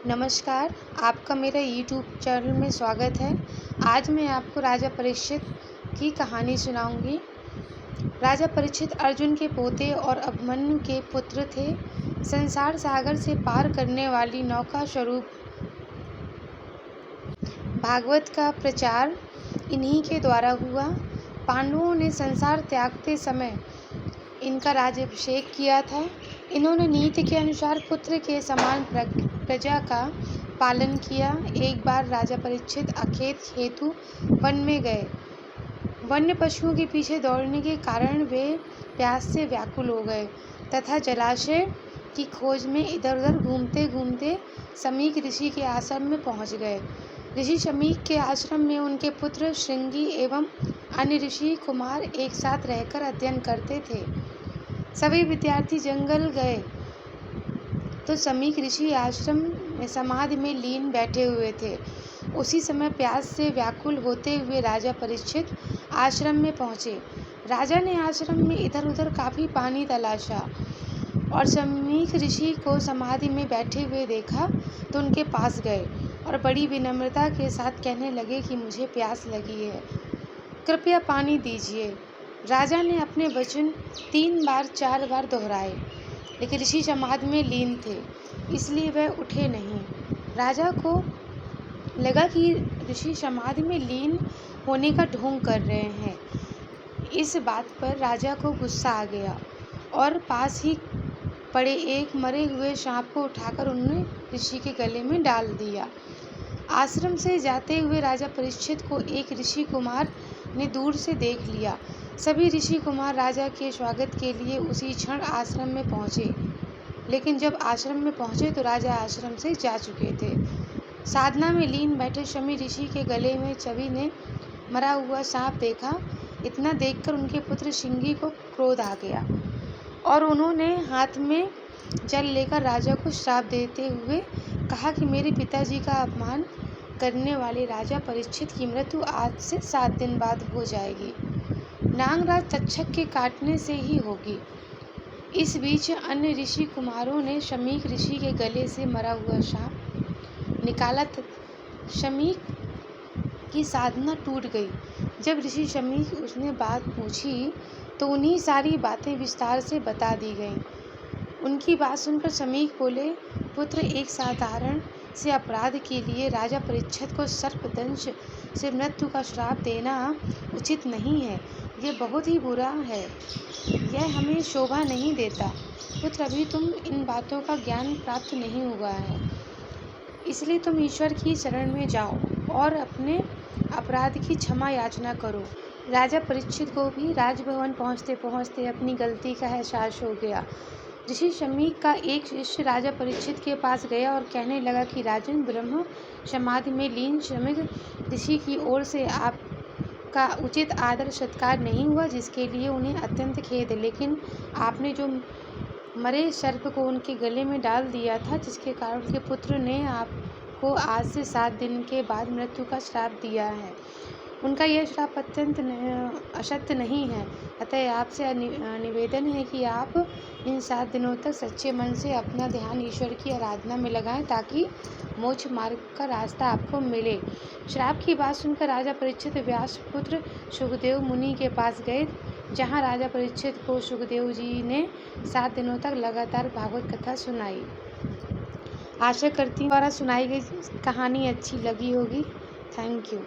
नमस्कार, आपका मेरे यूट्यूब चैनल में स्वागत है। आज मैं आपको राजा परीक्षित की कहानी सुनाऊंगी। राजा परीक्षित अर्जुन के पोते और अभिमन्यु के पुत्र थे। संसार सागर से पार करने वाली नौका स्वरूप भागवत का प्रचार इन्हीं के द्वारा हुआ। पांडवों ने संसार त्यागते समय इनका राज्याभिषेक किया था। इन्होंने नीति के अनुसार पुत्र के समान प्रजा का पालन किया। एक बार राजा परीक्षित अखेत हेतु वन में गए। वन्य पशुओं के पीछे दौड़ने के कारण वे प्यास से व्याकुल हो गए तथा जलाशय की खोज में इधर उधर घूमते घूमते शमीक ऋषि के आश्रम में पहुंच गए। ऋषि शमीक के आश्रम में उनके पुत्र श्रृंगी एवं अन्य ऋषि कुमार एक साथ रहकर अध्ययन करते थे। सभी विद्यार्थी जंगल गए तो शमीक ऋषि आश्रम में समाधि में लीन बैठे हुए थे। उसी समय प्यास से व्याकुल होते हुए राजा परीक्षित आश्रम में पहुंचे। राजा ने आश्रम में इधर उधर काफी पानी तलाशा और शमीक ऋषि को समाधि में बैठे हुए देखा तो उनके पास गए और बड़ी विनम्रता के साथ कहने लगे कि मुझे प्यास लगी है, कृपया पानी दीजिए। राजा ने अपने वचन 3-4 बार दोहराए, लेकिन ऋषि समाधि में लीन थे, इसलिए वह उठे नहीं। राजा को लगा कि ऋषि समाधि में लीन होने का ढोंग कर रहे हैं। इस बात पर राजा को गुस्सा आ गया और पास ही पड़े एक मरे हुए सांप को उठाकर उन्होंने ऋषि के गले में डाल दिया। आश्रम से जाते हुए राजा परीक्षित को एक ऋषि कुमार ने दूर से देख लिया। सभी ऋषि कुमार राजा के स्वागत के लिए उसी क्षण आश्रम में पहुंचे, लेकिन जब आश्रम में पहुंचे तो राजा आश्रम से जा चुके थे। साधना में लीन बैठे शमी ऋषि के गले में सभी ने मरा हुआ सांप देखा। इतना देखकर उनके पुत्र श्रृंगी को क्रोध आ गया और उन्होंने हाथ में जल लेकर राजा को श्राप देते हुए कहा कि मेरे पिताजी का अपमान करने वाले राजा परीक्षित की मृत्यु आज से 7 दिन बाद हो जाएगी। नागराज तक्षक के काटने से ही होगी। इस बीच अन्य ऋषि कुमारों ने शमीक ऋषि के गले से मरा हुआ सांप निकाला। शमीक की साधना टूट गई। जब ऋषि शमीक उसने बात पूछी तो उन्हीं सारी बातें विस्तार से बता दी गईं। उनकी बात सुनकर शमीक बोले, पुत्र, एक साधारण से अपराध के लिए राजा परीक्षित को सर्पदंश से मृत्यु का श्राप देना उचित नहीं है। यह बहुत ही बुरा है। यह हमें शोभा नहीं देता। पुत्र, अभी तुम इन बातों का ज्ञान प्राप्त नहीं हुआ है, इसलिए तुम ईश्वर की शरण में जाओ और अपने अपराध की क्षमा याचना करो। राजा परीक्षित को भी राजभवन पहुँचते पहुँचते अपनी गलती का एहसास हो गया। ऋषि शमीक का एक शिष्य राजा परीक्षित के पास गया और कहने लगा कि राजन, ब्रह्म समाधि में लीन शमीक ऋषि की ओर से आपका उचित आदर सत्कार नहीं हुआ, जिसके लिए उन्हें अत्यंत खेद है। लेकिन आपने जो मरे सर्प को उनके गले में डाल दिया था, जिसके कारण उनके पुत्र ने आपको आज से 7 दिन के बाद मृत्यु का श्राप दिया है। उनका यह श्राप अत्यंत असत्य नहीं है। अतः आपसे निवेदन है कि आप इन 7 दिनों तक सच्चे मन से अपना ध्यान ईश्वर की आराधना में लगाएं, ताकि मोक्ष मार्ग का रास्ता आपको मिले। श्राप की बात सुनकर राजा परीक्षित व्यास पुत्र सुखदेव मुनि के पास गए, जहाँ राजा परीक्षित को सुखदेव जी ने 7 दिनों तक लगातार भागवत कथा सुनाई। आशा करती हूँ द्वारा सुनाई गई कहानी अच्छी लगी होगी। Thank you.